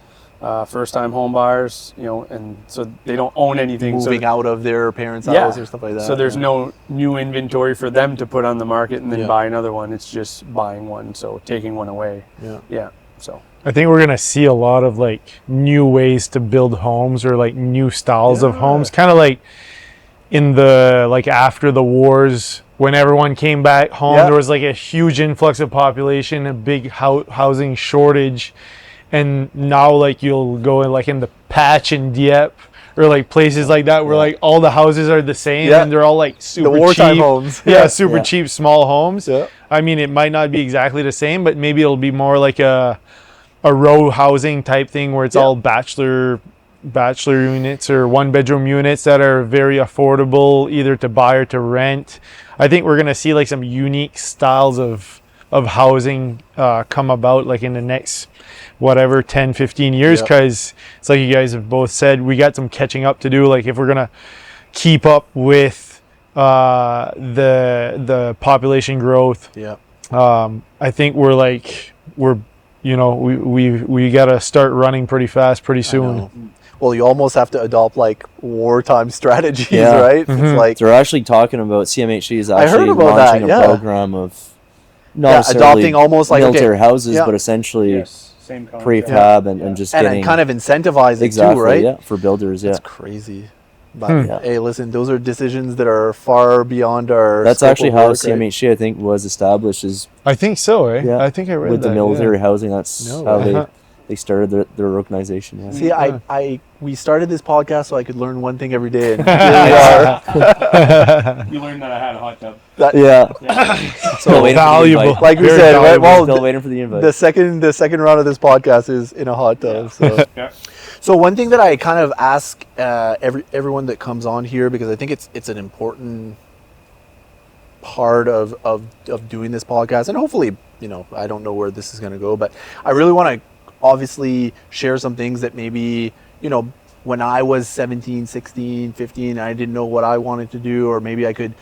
first-time home buyers, and so they don't own anything. Moving out of their parents' house or stuff like that. So there's no new inventory for them to put on the market and then buy another one. It's just buying one, so taking one away. So I think we're going to see a lot of like new ways to build homes or like new styles of homes, kind of like in the, like after the wars, when everyone came back home, there was like a huge influx of population, a big housing shortage. And now, like, you'll go in, like, in the Patch in Dieppe or, like, places like that where, like, all the houses are the same and they're all, like, super cheap. The wartime homes. Super cheap, small homes. I mean, it might not be exactly the same, but maybe it'll be more like a row housing type thing where it's all bachelor units or one-bedroom units that are very affordable either to buy or to rent. I think we're going to see, like, some unique styles of housing come about, like, in the next 10, 15 years, because it's like you guys have both said, we got some catching up to do. Like if we're gonna keep up with the population growth, I think we gotta start running pretty fast pretty soon. Well, you almost have to adopt like wartime strategies, right? It's like they're actually talking about CMHC is actually launching a program of not necessarily adopting almost like military houses, but essentially Same concept. prefab and just and getting kind of incentivize it exactly, too, right? Yeah, for builders. That's Yeah, crazy. But hey, listen, those are decisions that are far beyond our. that's scope actually of how work, right? CMHC I think was established. Is I think so, eh? yeah, I think I read with that, the military yeah. housing. That's No how way. they started their organization. Yeah. See, we started this podcast so I could learn one thing every day, and here we are. You learned that I had a hot tub. So valuable. Like we Very said, right? valuable. Well, still waiting for the invite. the second round of this podcast is in a hot tub. So. Yeah. So one thing that I kind of ask everyone that comes on here, because I think it's an important part of doing this podcast, and hopefully, I don't know where this is going to go, but I really want to obviously share some things that maybe, when I was 17, 16, 15, I didn't know what I wanted to do, or maybe I could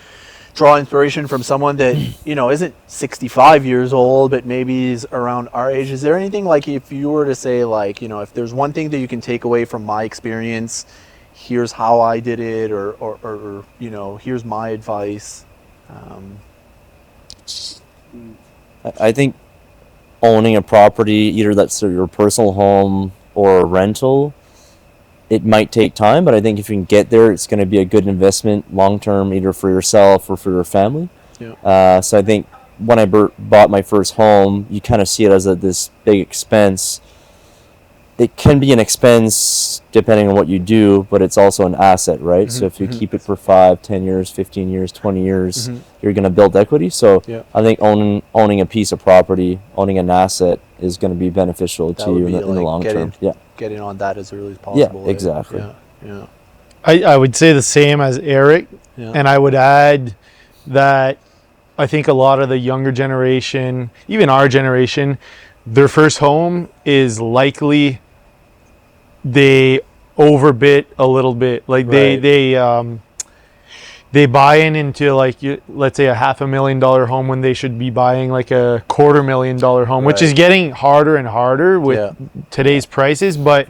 draw inspiration from someone that, isn't 65 years old, but maybe is around our age. Is there anything, like, if you were to say, like, if there's one thing that you can take away from my experience, here's how I did it, or here's my advice. I think owning a property, either that's your personal home or a rental, it might take time, but I think if you can get there, it's going to be a good investment long term, either for yourself or for your family. Yeah. So I think when I bought my first home, you kind of see it as this big expense. It can be an expense depending on what you do, but it's also an asset, right? Mm-hmm, So if you keep it for 5, 10 years, 15 years, 20 years, you're going to build equity. So I think owning a piece of property, owning an asset is going to be beneficial to you in the long term. Getting on that as early as possible. Yeah, exactly. Yeah. I would say the same as Eric, and I would add that I think a lot of the younger generation, even our generation, their first home is likely they overbid a little bit. Like they buy into, like, let's say a $500,000 home when they should be buying like a $250,000 home, which is getting harder and harder with today's prices. But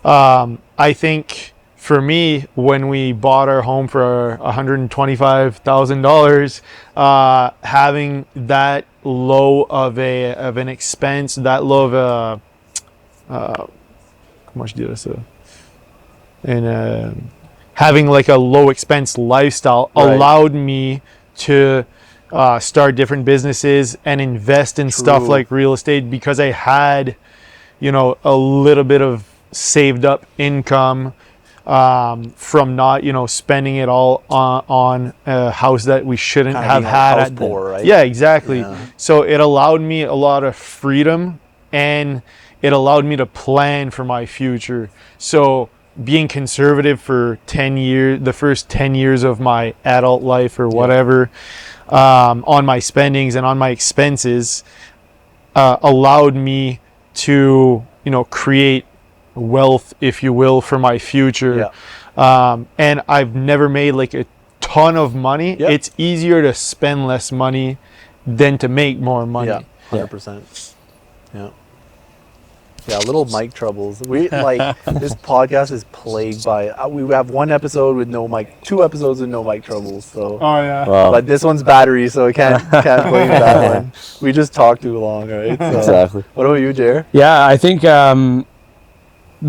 I think for me, when we bought our home for $125,000, having that low of an expense, that low of a how much did I say? And having like a low expense lifestyle allowed me to start different businesses and invest in stuff like real estate, because I had, a little bit of saved up income from not, spending it all on a house that we shouldn't Kind of have being had. house poor, right? Yeah, exactly. Yeah. So it allowed me a lot of freedom, and it allowed me to plan for my future. So being conservative for 10 years, the first 10 years of my adult life or whatever, on my spendings and on my expenses, allowed me to, create wealth, if you will, for my future. And I've never made like a ton of money. It's easier to spend less money than to make more money. 100%. Yeah, little mic troubles. We this podcast is plagued by. We have one episode with no mic, 2 episodes with no mic troubles. So, Wow. but this one's battery, so I can't blame that one. We just talk too long, right? So, Exactly. What about you, Jer? Yeah, I think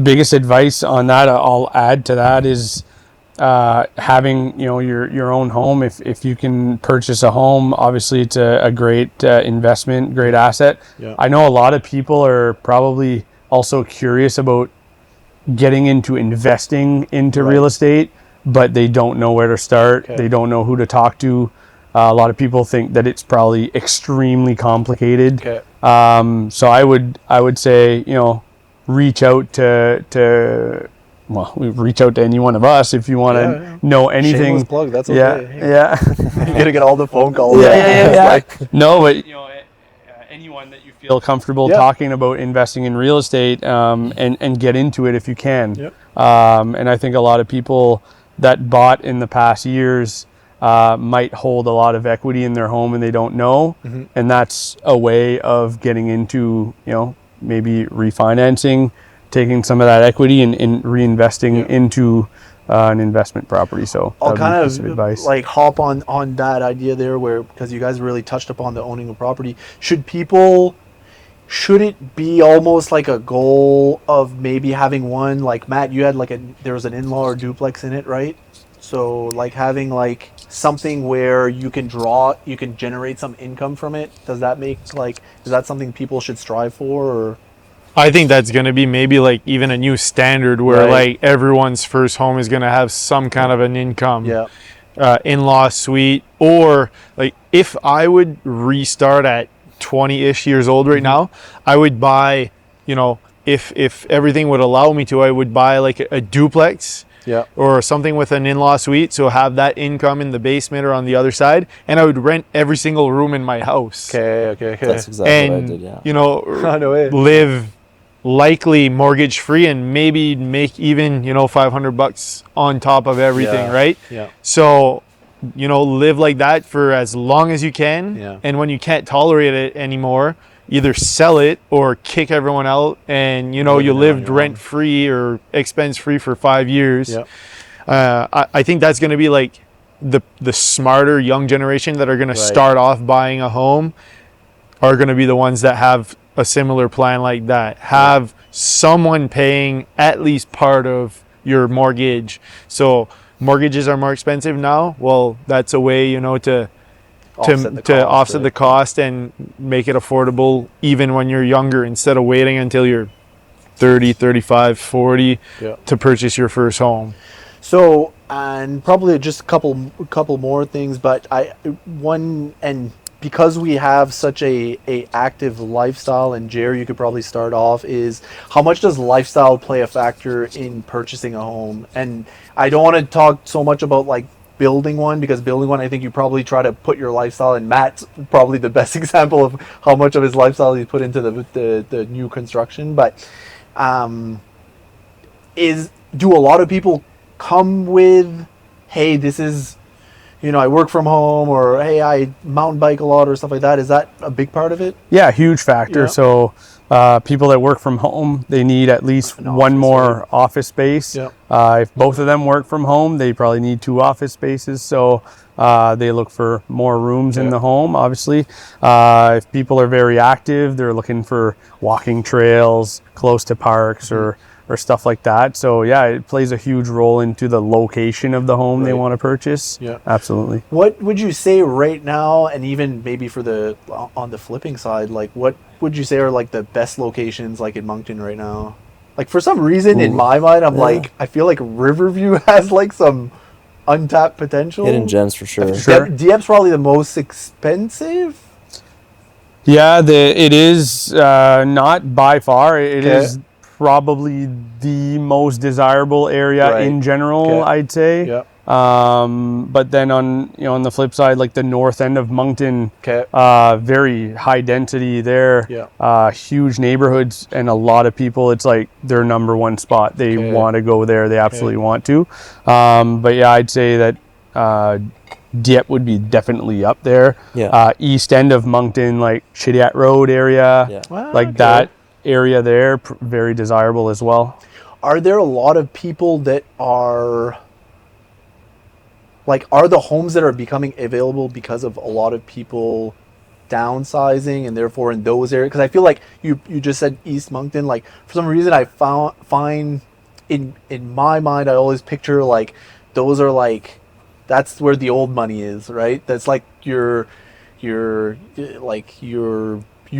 biggest advice on that, I'll add to that, is having your own home. If you can purchase a home, obviously it's a great investment, great asset. I know a lot of people are probably also curious about getting into investing into real estate, but they don't know where to start. They don't know who to talk to. A lot of people think that it's probably extremely complicated. So I would say, reach out to reach out to any one of us if you want to know anything. Shameless plug, that's okay. Yeah. You're gonna get all the phone calls. No, but anyone that you feel comfortable talking about investing in real estate, and get into it if you can. And I think a lot of people that bought in the past years might hold a lot of equity in their home and they don't know, and that's a way of getting into, maybe refinancing, taking some of that equity and reinvesting into an investment property. So I'll kind of advice. like hop on that idea there, where, because you guys really touched upon the owning a property. Should people, should it be almost like a goal of maybe having one, like Matt, you had there was an in-law or duplex in it, right? So like having like something where you can generate some income from it. Is that something people should strive for? Or I think that's going to be maybe like even a new standard where like everyone's first home is going to have some kind of an income. Yeah. In-law suite, or like if I would restart at 20-ish years old right now, I would buy, if everything would allow me to, I would buy like a duplex or something with an in-law suite, so have that income in the basement or on the other side, and I would rent every single room in my house. Okay. That's exactly what I did, yeah. Live likely mortgage free and maybe make even $500 on top of everything, right? So live like that for as long as you can, and when you can't tolerate it anymore, either sell it or kick everyone out, and you lived rent free or expense free for 5 years. I think that's going to be like the smarter young generation that are going to start off buying a home are going to be the ones that have a similar plan like that. Have someone paying at least part of your mortgage. So mortgages are more expensive now. Well, that's a way, to offset the cost and make it affordable even when you're younger, instead of waiting until you're 30, 35, 40 to purchase your first home. So, and probably just a couple more things, but because we have such a active lifestyle, and Jerry, you could probably start off, is how much does lifestyle play a factor in purchasing a home? And I don't want to talk so much about like building one, because building one, I think you probably try to put your lifestyle, and Matt's probably the best example of how much of his lifestyle he's put into the new construction. But do a lot of people come with, hey, this is, I work from home, or hey, I mountain bike a lot, or stuff like that? Is that a big part of it? Yeah, huge factor. Yeah. So people that work from home, they need at least one more office space. Yeah. If both of them work from home, they probably need 2 office spaces. So they look for more rooms in the home, obviously. If people are very active, they're looking for walking trails close to parks or stuff like that. So yeah, it plays a huge role into the location of the home they want to purchase. Yeah, absolutely. What would you say right now, and even maybe on the flipping side, like what would you say are like the best locations like in Moncton right now? Like for some reason in my mind, I'm like, I feel like Riverview has like some untapped potential. Hidden gems for sure. Dieppe's probably the most expensive. Yeah, it is not by far. It is probably the most desirable area in general, I'd say. Yeah. But then on the flip side, like the north end of Moncton, very high density there. Yeah. Huge neighborhoods, and a lot of people, it's like their number one spot. They want to go there. They absolutely want to. But yeah, I'd say that Dieppe would be definitely up there. Yeah. East end of Moncton, like Chediat Road area, that area there, very desirable as well. Are there a lot of people that are the homes that are becoming available because of a lot of people downsizing, and therefore in those areas? Because I feel like you just said East Moncton, like for some reason I find in my mind, I always picture like those are like, that's where the old money is, right? That's like your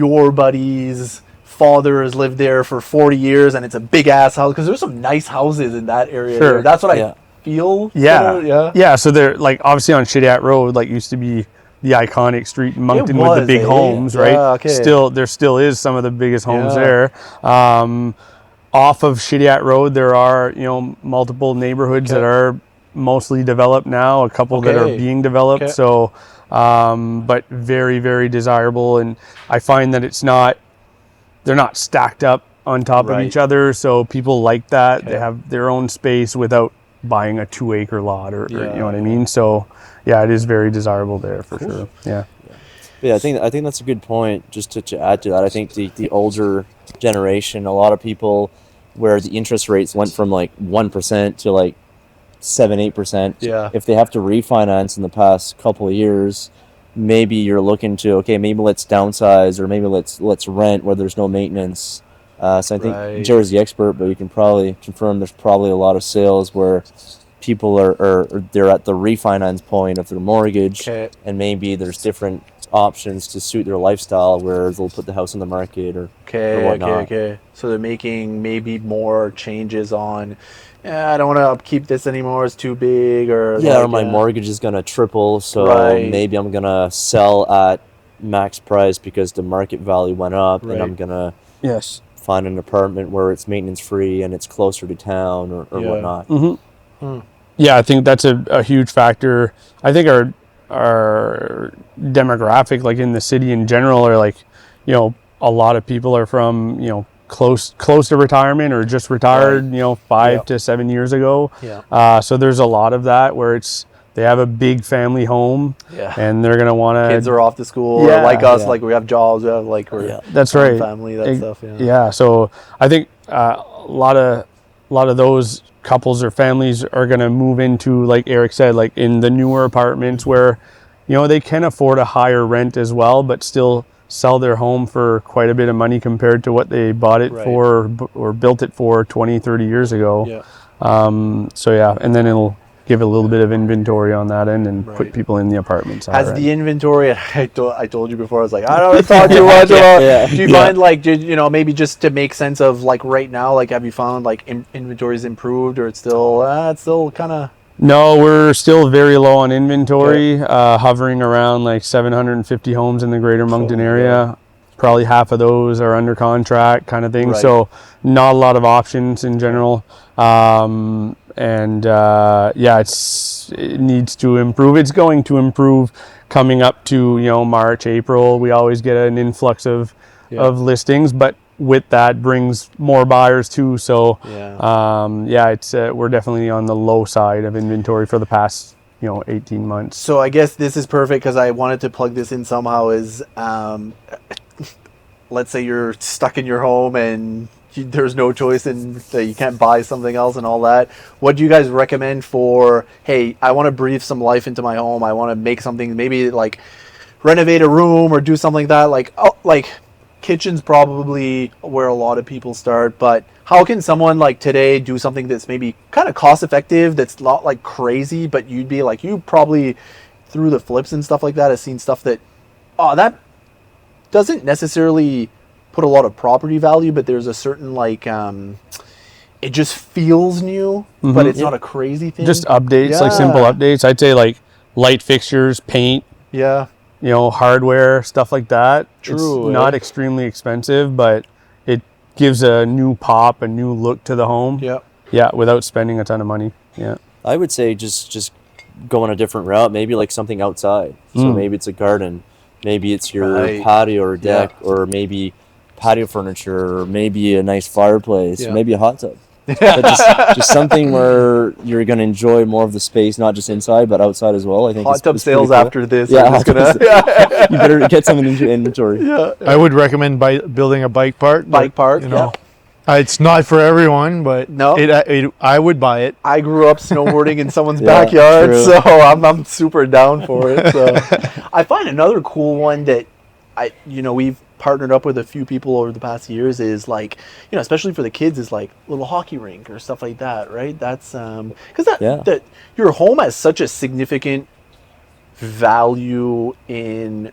buddies' father has lived there for 40 years, and it's a big ass house, because there's some nice houses in that area. Sure. That's what I feel. Yeah. So they're like obviously on Chediat Road, like used to be the iconic street in Moncton with the big homes, right? Yeah, okay. There still is some of the biggest homes there. Off of Chediat Road, there are multiple neighborhoods that are mostly developed now. A couple that are being developed. Okay. So, but very, very desirable, and I find that they're not stacked up on top of each other, so people like that. They have their own space without buying a 2-acre lot, or you know what I mean. So yeah, it is very desirable there for sure. Yeah. I think that's a good point. Just to add to that, I think the older generation, a lot of people where the interest rates went from like 1% to like 7-8%. Yeah. If they have to refinance in the past couple of years, maybe you're looking to, okay, maybe let's downsize, or maybe let's rent where there's no maintenance. So I think Jared's the expert, but you can probably confirm there's probably a lot of sales where people are they're at the refinance point of their mortgage, and maybe there's different options to suit their lifestyle where they'll put the house on the market or whatnot. So they're making maybe more changes on, I don't want to upkeep this anymore, it's too big, or or my mortgage is going to triple, so maybe I'm going to sell at max price because the market value went up, and I'm going to find an apartment where it's maintenance free and it's closer to town or whatnot. Yeah, I think that's a huge factor. I think our demographic, like in the city in general, are like, you know, a lot of people are from, you know, close to retirement or just retired, you know, 5 to 7 years ago. So there's a lot of that where they have a big family home, and they're gonna want to. Kids are off to school, or like us, like we have jobs, we have like we're that's right, family, that stuff. So I think a lot of those couples or families are going to move into, like Eric said, like in the newer apartments where, you know, they can afford a higher rent as well, but still sell their home for quite a bit of money compared to what they bought it for or built it for 20, 30 years ago. And then it'll give a little bit of inventory on that end and put people in the apartments. Has the inventory, I told you before, I was like, I don't want to talk too much about. Do you find like, you know, maybe just to make sense of like right now, like have you found like inventory's improved, or it's still kind of? No, we're still very low on inventory, hovering around like 750 homes in the Greater Moncton area. Probably half of those are under contract kind of thing. So not a lot of options in general. It needs to improve. It's going to improve coming up to, you know, March, April. We always get an influx of listings, but with that brings more buyers too. So we're definitely on the low side of inventory for the past, you know, 18 months. So I guess this is perfect because I wanted to plug this in somehow. Is let's say you're stuck in your home and there's no choice and you can't buy something else and all that. What do you guys recommend for, hey, I want to breathe some life into my home, I want to make something, maybe like renovate a room or do something like that, like kitchen's probably where a lot of people start, but how can someone like today do something that's maybe kind of cost effective, that's not like crazy, but you'd be like, you probably through the flips and stuff like that have seen stuff that that doesn't necessarily put a lot of property value, but there's a certain like it just feels new, but it's not a crazy thing. Just updates, like simple updates. I'd say like light fixtures, paint, you know, hardware, stuff like that. True. It's not extremely expensive, but it gives a new pop, a new look to the home. Without spending a ton of money. I would say just go on a different route, maybe like something outside. So maybe it's a garden, maybe it's your patio or deck, or maybe patio furniture, or maybe a nice fireplace, maybe a hot tub. But just something where you're going to enjoy more of the space, not just inside but outside as well. I think hot tub sales cool. After this. You better get some inventory. I would recommend building a bike park. You know, it's not for everyone, but I would buy it. I grew up snowboarding in someone's backyard, so I'm super down for it. So I find another cool one that we've partnered up with a few people over the past years is like, you know, especially for the kids, is like little hockey rink or stuff like that, right? That's because that your home has such a significant value in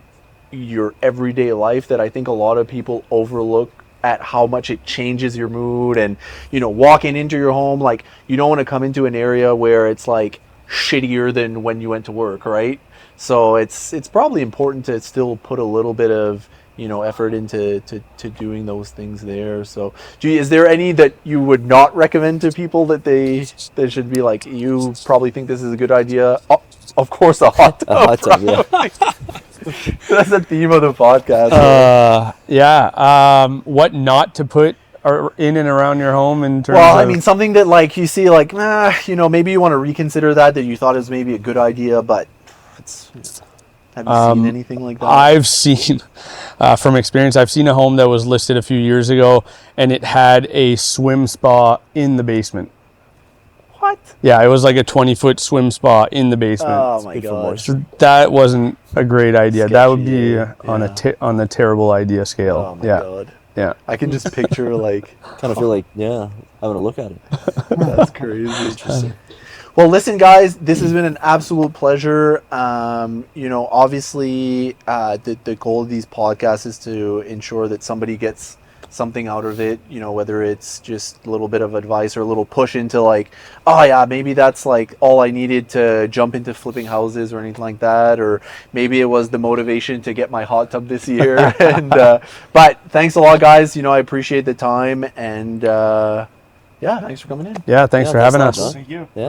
your everyday life that I think a lot of people overlook at how much it changes your mood. And, you know, walking into your home, like you don't want to come into an area where it's like shittier than when you went to work, right? So it's probably important to still put a little bit of, you know, effort into to doing those things there. So is there any that you would not recommend to people that they should be like, you probably think this is a good idea? Oh, of course, a hot tub. A hot tub, That's the theme of the podcast. What not to put in and around your home in terms I mean, something that like you see like, you know, maybe you want to reconsider that you thought is maybe a good idea, but have you seen anything like that? I've seen, from experience, I've seen a home that was listed a few years ago, and it had a swim spa in the basement. What? Yeah, it was like a 20-foot swim spa in the basement. Oh my good for god. moisture. That wasn't a great idea. That would be Sketchy, on the terrible idea scale. Oh my yeah. god. Yeah. I can just picture like Kind of feel like, having a look at it. that's crazy. Well, listen, guys, this has been an absolute pleasure. Obviously, the goal of these podcasts is to ensure that somebody gets something out of it, whether it's just a little bit of advice or a little push into like, oh yeah, maybe that's like all I needed to jump into flipping houses or anything like that, or maybe it was the motivation to get my hot tub this year. And but thanks a lot, guys. I appreciate the time, and thanks for coming in. Yeah, thanks for having us. John. Thank you. Yeah.